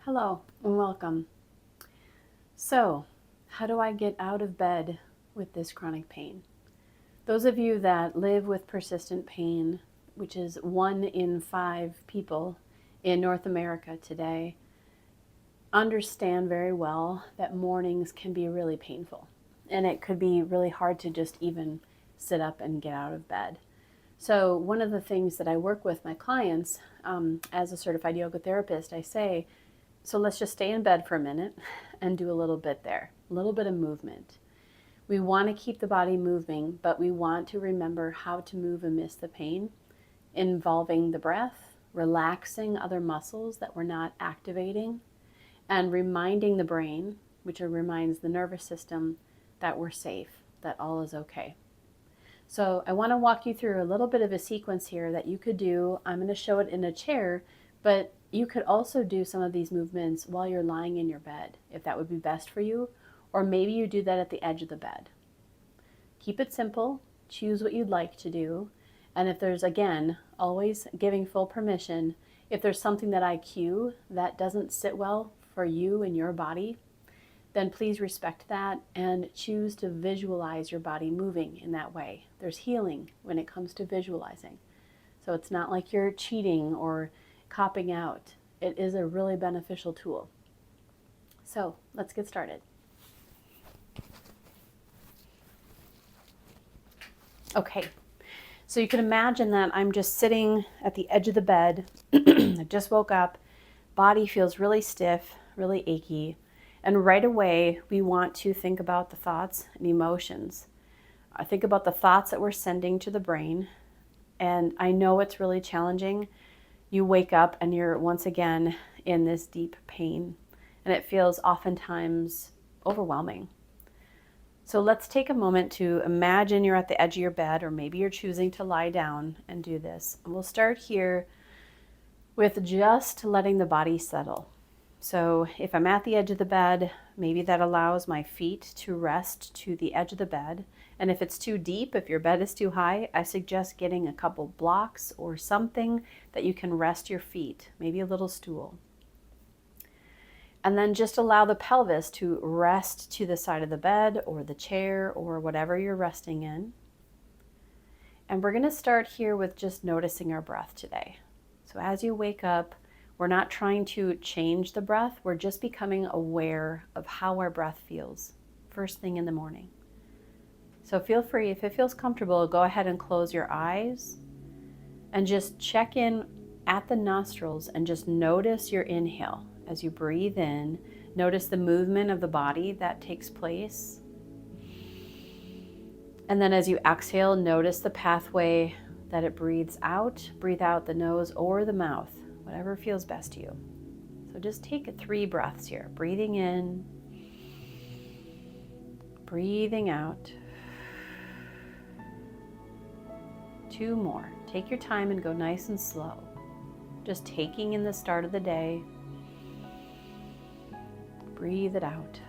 Hello and welcome. So, how do I get out of bed with this chronic pain? Those of you that live with persistent pain, which is 1 in 5 people in North America today, understand very well that mornings can be really painful. And it could be really hard to just even sit up and get out of bed. So, one of the things that I work with my clients as a certified yoga therapist, I say, so let's just stay in bed for a minute and do a little bit there, a little bit of movement. We want to keep the body moving, but we want to remember how to move amidst the pain, involving the breath, relaxing other muscles that we're not activating, and reminding the brain, which reminds the nervous system, that we're safe, that all is okay. So I want to walk you through a little bit of a sequence here that you could do. I'm going to show it in a chair, but you could also do some of these movements while you're lying in your bed, if that would be best for you, or maybe you do that at the edge of the bed. Keep it simple, choose what you'd like to do, and if there's, again, always giving full permission, if there's something that I cue that doesn't sit well for you and your body, then please respect that and choose to visualize your body moving in that way. There's healing when it comes to visualizing. So it's not like you're cheating or copping out. It is a really beneficial tool. So let's get started. Okay, so you can imagine that I'm just sitting at the edge of the bed. I just woke up, body feels really stiff, really achy, and right away we want to think about the thoughts and emotions. I think about the thoughts that we're sending to the brain, and I know it's really challenging. You wake up and you're once again in this deep pain, and it feels oftentimes overwhelming. So let's take a moment to imagine you're at the edge of your bed, or maybe you're choosing to lie down and do this. And we'll start here with just letting the body settle. So if I'm at the edge of the bed, maybe that allows my feet to rest to the edge of the bed. And if it's too deep, if your bed is too high, I suggest getting a couple blocks or something that you can rest your feet, maybe a little stool. And then just allow the pelvis to rest to the side of the bed or the chair or whatever you're resting in. And we're going to start here with just noticing our breath today. So as you wake up, we're not trying to change the breath. We're just becoming aware of how our breath feels first thing in the morning. So feel free, if it feels comfortable, go ahead and close your eyes and just check in at the nostrils and just notice your inhale. As you breathe in, notice the movement of the body that takes place. And then as you exhale, notice the pathway that it breathes out. Breathe out the nose or the mouth, whatever feels best to you. So just take 3 breaths here. Breathing in, breathing out. 2 more. Take your time and go nice and slow. Just taking in the start of the day. Breathe it out.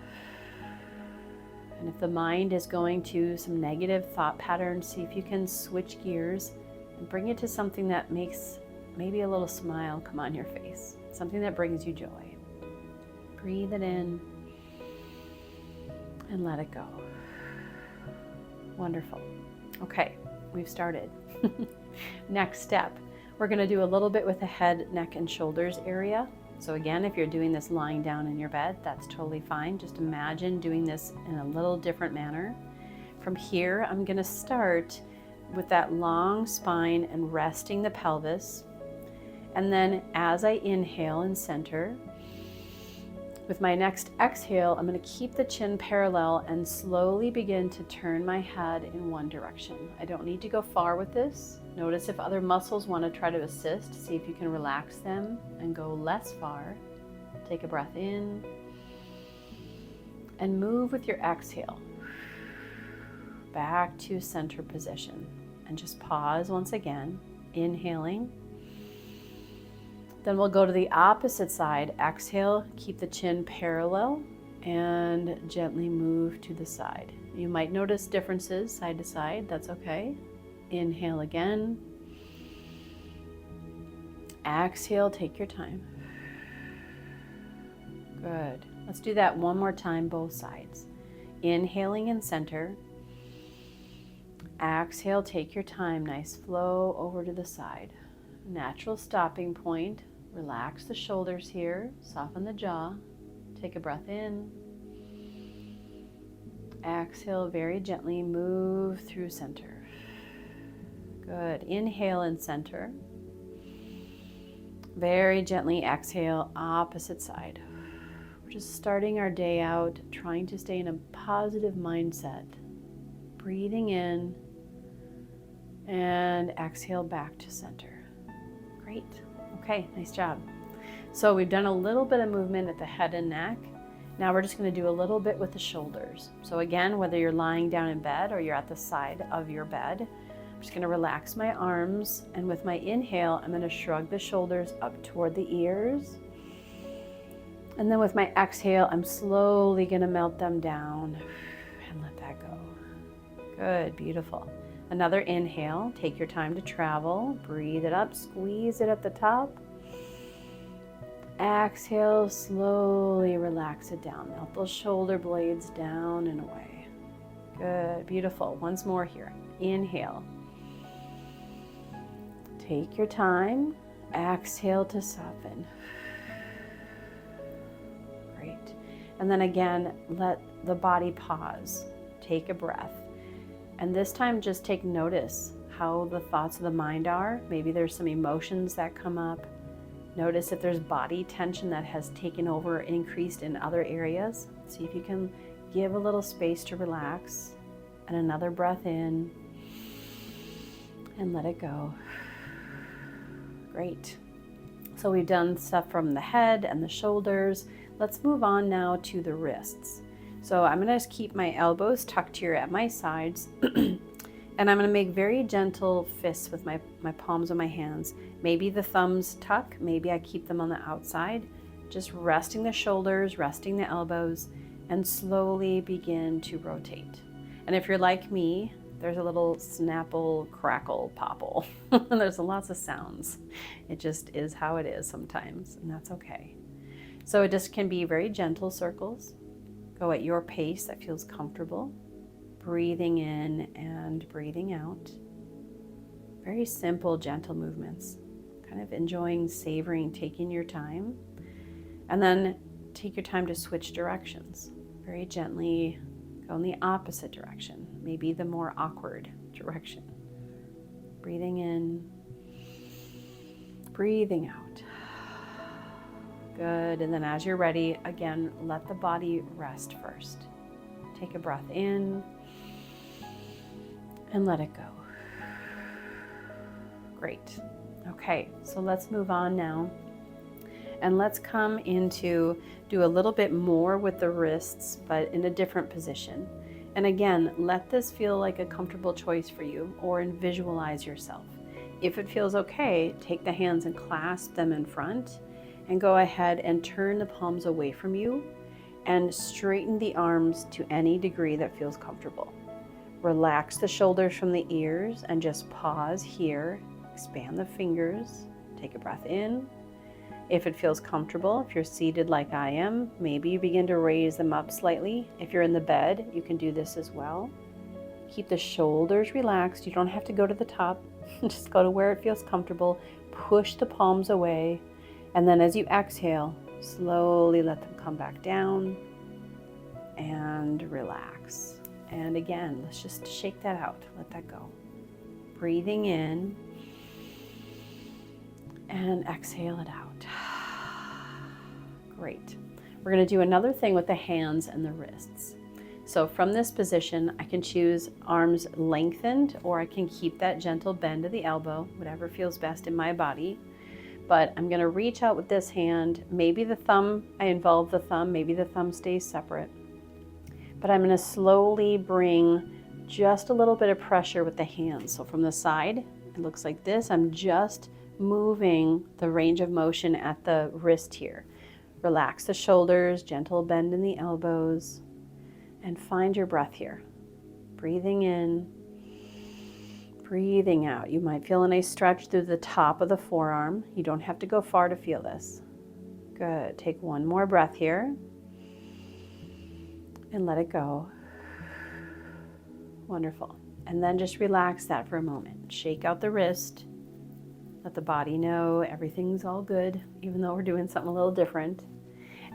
And if the mind is going to some negative thought patterns, see if you can switch gears and bring it to something that makes maybe a little smile come on your face, something that brings you joy. Breathe it in and let it go. Wonderful. Okay, we've started. Next step, we're going to do a little bit with the head, neck, and shoulders area. So again, if you're doing this lying down in your bed, that's totally fine. Just imagine doing this in a little different manner. From here, I'm going to start with that long spine and resting the pelvis. And then as I inhale and center, with my next exhale, I'm going to keep the chin parallel and slowly begin to turn my head in one direction. I don't need to go far with this. Notice if other muscles want to try to assist, see if you can relax them and go less far. Take a breath in and move with your exhale back to center position. And just pause once again, inhaling. Then we'll go to the opposite side. Exhale, keep the chin parallel and gently move to the side. You might notice differences side to side, that's okay. Inhale again. Exhale, take your time. Good. Let's do that one more time, both sides. Inhaling in center. Exhale, take your time. Nice flow over to the side. Natural stopping point. Relax the shoulders here. Soften the jaw. Take a breath in. Exhale, very gently move through center. Good. Inhale in center. Very gently exhale, opposite side. We're just starting our day out, trying to stay in a positive mindset. Breathing in and exhale back to center. Great. Okay, nice job. So we've done a little bit of movement at the head and neck. Now we're just going to do a little bit with the shoulders. So again, whether you're lying down in bed or you're at the side of your bed, I'm just going to relax my arms, and with my inhale, I'm going to shrug the shoulders up toward the ears. And then with my exhale, I'm slowly going to melt them down and let that go. Good, beautiful. Another inhale, take your time to travel, breathe it up, squeeze it at the top. Exhale, slowly relax it down. Melt those shoulder blades down and away. Good, beautiful. Once more here. Inhale. Take your time. Exhale to soften. Great. And then again, let the body pause. Take a breath. And this time just take notice how the thoughts of the mind are. Maybe there's some emotions that come up. Notice if there's body tension that has taken over, increased in other areas. See if you can give a little space to relax. And another breath in. And let it go. Great. So we've done stuff from the head and the shoulders. Let's move on now to the wrists. So I'm going to just keep my elbows tucked here at my sides. And I'm going to make very gentle fists with my palms of my hands. Maybe the thumbs tuck, maybe I keep them on the outside. Just resting the shoulders, resting the elbows, and slowly begin to rotate. And if you're like me, there's a little snapple, crackle, popple. There's lots of sounds. It just is how it is sometimes, and that's okay. So it just can be very gentle circles. Go at your pace that feels comfortable. Breathing in and breathing out. Very simple, gentle movements. Kind of enjoying, savoring, taking your time. And then take your time to switch directions. Very gently go in the opposite direction, maybe the more awkward direction. Breathing in, breathing out. Good, and then as you're ready, again, let the body rest first. Take a breath in and let it go. Great. Okay, so let's move on now. And let's come into do a little bit more with the wrists, but in a different position. And again, let this feel like a comfortable choice for you, or visualize yourself. If it feels okay, take the hands and clasp them in front, and go ahead and turn the palms away from you, and straighten the arms to any degree that feels comfortable. Relax the shoulders from the ears, and just pause here. Expand the fingers. Take a breath in. If it feels comfortable, if you're seated like I am, maybe you begin to raise them up slightly. If you're in the bed, you can do this as well. Keep the shoulders relaxed. You don't have to go to the top. Just go to where it feels comfortable. Push the palms away. And then as you exhale, slowly let them come back down and relax. And again, let's just shake that out. Let that go. Breathing in and exhale it out. Great. We're going to do another thing with the hands and the wrists. So from this position, I can choose arms lengthened, or I can keep that gentle bend of the elbow, whatever feels best in my body. But I'm going to reach out with this hand. Maybe the thumb, I involve the thumb, maybe the thumb stays separate. But I'm going to slowly bring just a little bit of pressure with the hands. So from the side, it looks like this. I'm just moving the range of motion at the wrist here. Relax the shoulders, gentle bend in the elbows, and find your breath here. Breathing in, breathing out. You might feel a nice stretch through the top of the forearm. You don't have to go far to feel this. Good. Take one more breath here and let it go. Wonderful. And then just relax that for a moment. Shake out the wrist. Let the body know everything's all good, even though we're doing something a little different.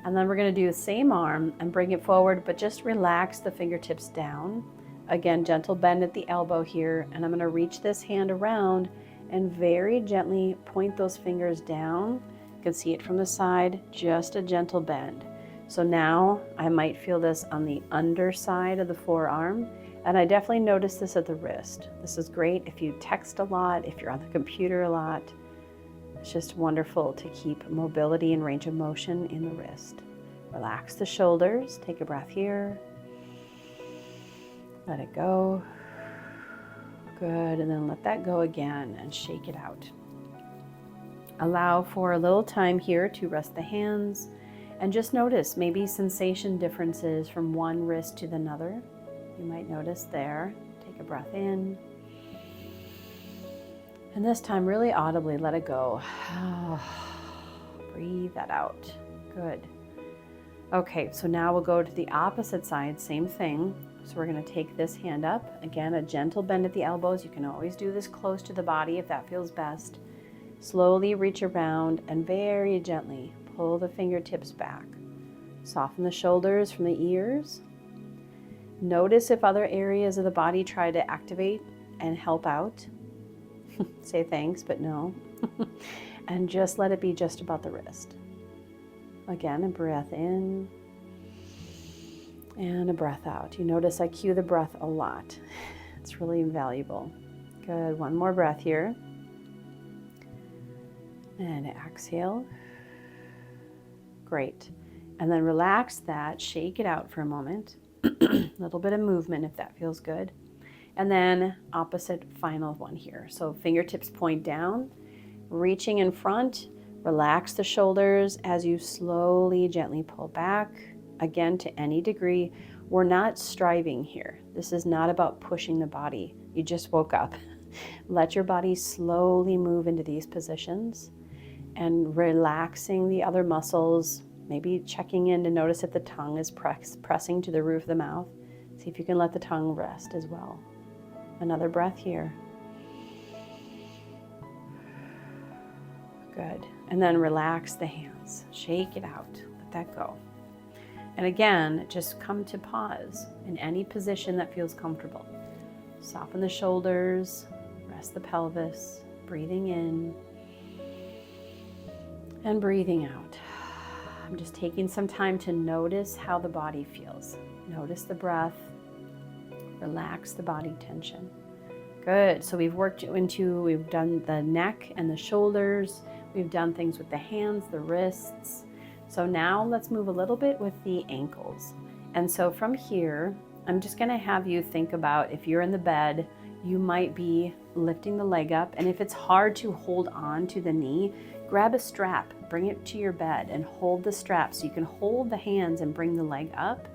And then we're going to do the same arm and bring it forward, but just relax the fingertips down. Again, gentle bend at the elbow here. And I'm going to reach this hand around and very gently point those fingers down. You can see it from the side, just a gentle bend. So now I might feel this on the underside of the forearm. And I definitely notice this at the wrist. This is great if you text a lot, if you're on the computer a lot. It's just wonderful to keep mobility and range of motion in the wrist. Relax the shoulders. Take a breath here. Let it go. Good. And then let that go again and shake it out. Allow for a little time here to rest the hands and just notice maybe sensation differences from one wrist to another. You might notice there. Take a breath in. And this time really audibly let it go. Breathe that out. Good. Okay, so now we'll go to the opposite side, same thing. So we're going to take this hand up. Again, a gentle bend at the elbows. You can always do this close to the body if that feels best. Slowly reach around and very gently pull the fingertips back. Soften the shoulders from the ears. Notice if other areas of the body try to activate and help out. Say thanks, but no. And just let it be just about the wrist. Again, a breath in and a breath out. You notice I cue the breath a lot. It's really invaluable. Good. One more breath here. And exhale. Great. And then relax that, shake it out for a moment. A little bit of movement if that feels good. And then opposite final one here. So fingertips point down, reaching in front, relax the shoulders as you slowly, gently pull back. Again, to any degree, we're not striving here. This is not about pushing the body. You just woke up. Let your body slowly move into these positions and relaxing the other muscles. Maybe checking in to notice if the tongue is pressing to the roof of the mouth. See if you can let the tongue rest as well. Another breath here. Good. And then relax the hands. Shake it out. Let that go. And again, just come to pause in any position that feels comfortable. Soften the shoulders. Rest the pelvis. Breathing in. And breathing out. I'm just taking some time to notice how the body feels. Notice the breath. Relax the body tension. Good. So we've done the neck and the shoulders. We've done things with the hands, the wrists. So now let's move a little bit with the ankles. And so from here, I'm just going to have you think about if you're in the bed, you might be lifting the leg up. And if it's hard to hold on to the knee, grab a strap, bring it to your bed and hold the strap so you can hold the hands and bring the leg up.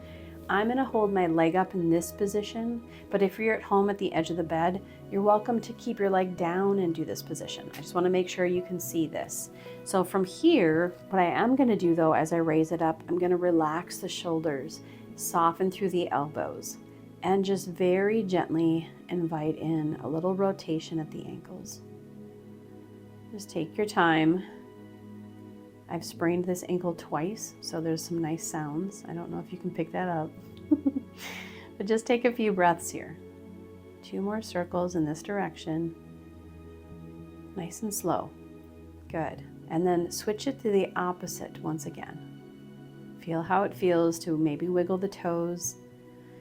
I'm going to hold my leg up in this position, but if you're at home at the edge of the bed, you're welcome to keep your leg down and do this position. I just want to make sure you can see this. So from here, what I am going to do though, as I raise it up, I'm going to relax the shoulders, soften through the elbows, and just very gently invite in a little rotation at the ankles. Just take your time. I've sprained this ankle twice, so there's some nice sounds. I don't know if you can pick that up. But just take a few breaths here. 2 more circles in this direction. Nice and slow. Good. And then switch it to the opposite once again. Feel how it feels to maybe wiggle the toes.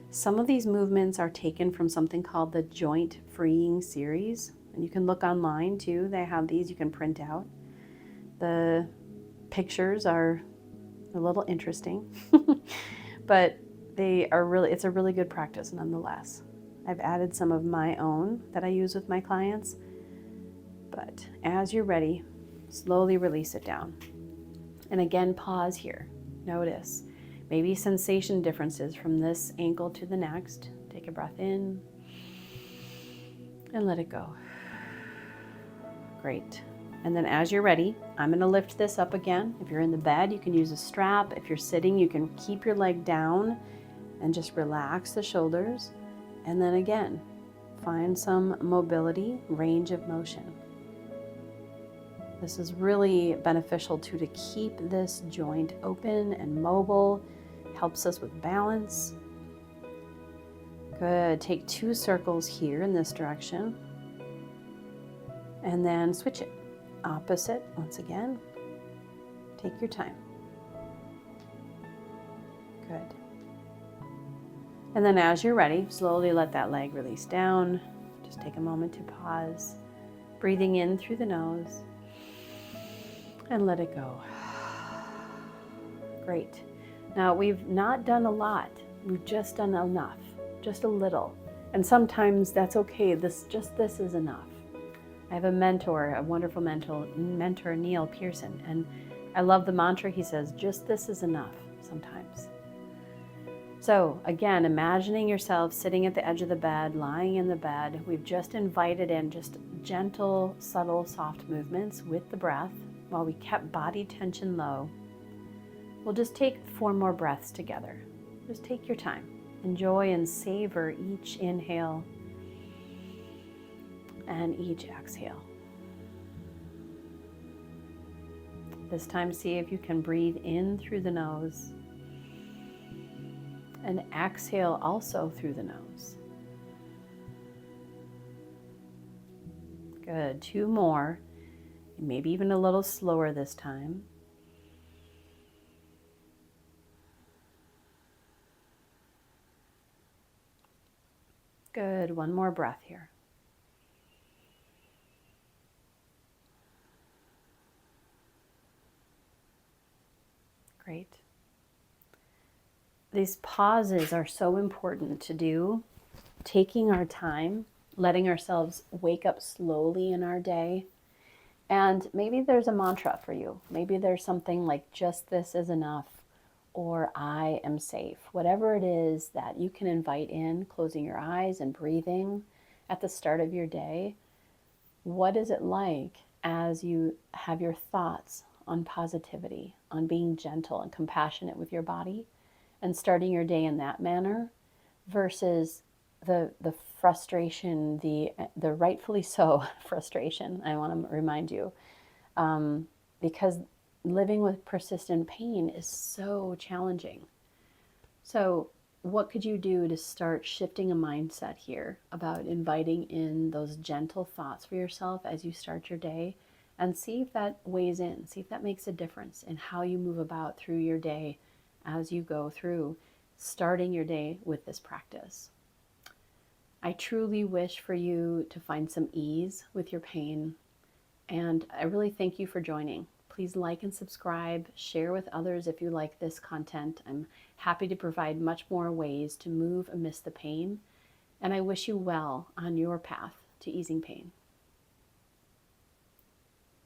Some of these movements are taken from something called the Joint Freeing Series. And you can look online too. They have these you can print out. The pictures are a little interesting, but it's a really good practice nonetheless. I've added some of my own that I use with my clients, but as you're ready, slowly release it down. And again, pause here. Notice maybe sensation differences from this ankle to the next. Take a breath in and let it go. Great. And then as you're ready, I'm going to lift this up again. If you're in the bed, you can use a strap. If you're sitting, you can keep your leg down and just relax the shoulders. And then again, find some mobility, range of motion. This is really beneficial too, to keep this joint open and mobile. Helps us with balance. Good. Take 2 circles here in this direction. And then switch it. Opposite once again. Take your time. Good. And then as you're ready, slowly let that leg release down. Just take a moment to pause. Breathing in through the nose. And let it go. Great. Now we've not done a lot. We've just done enough. Just a little. And sometimes that's okay. This is enough. I have a mentor, a wonderful mentor, Neil Pearson, and I love the mantra he says, just this is enough sometimes. So again, imagining yourself sitting at the edge of the bed, lying in the bed. We've just invited in just gentle, subtle, soft movements with the breath while we kept body tension low. We'll just take 4 more breaths together. Just take your time. Enjoy and savor each inhale and each exhale. This time, see if you can breathe in through the nose and exhale also through the nose. Good. 2 more, maybe even a little slower this time. Good. 1 more breath here. Great. These pauses are so important to do. Taking our time, letting ourselves wake up slowly in our day. And maybe there's a mantra for you. Maybe there's something like just this is enough, or I am safe. Whatever it is that you can invite in, closing your eyes and breathing at the start of your day. What is it like as you have your thoughts on positivity, on being gentle and compassionate with your body, and starting your day in that manner, versus the frustration, the rightfully so frustration, I want to remind you, because living with persistent pain is so challenging. So what could you do to start shifting a mindset here about inviting in those gentle thoughts for yourself as you start your day, and see if that weighs in, see if that makes a difference in how you move about through your day as you go through starting your day with this practice. I truly wish for you to find some ease with your pain, and I really thank you for joining. Please like and subscribe, share with others if you like this content. I'm happy to provide much more ways to move amidst the pain, and I wish you well on your path to easing pain.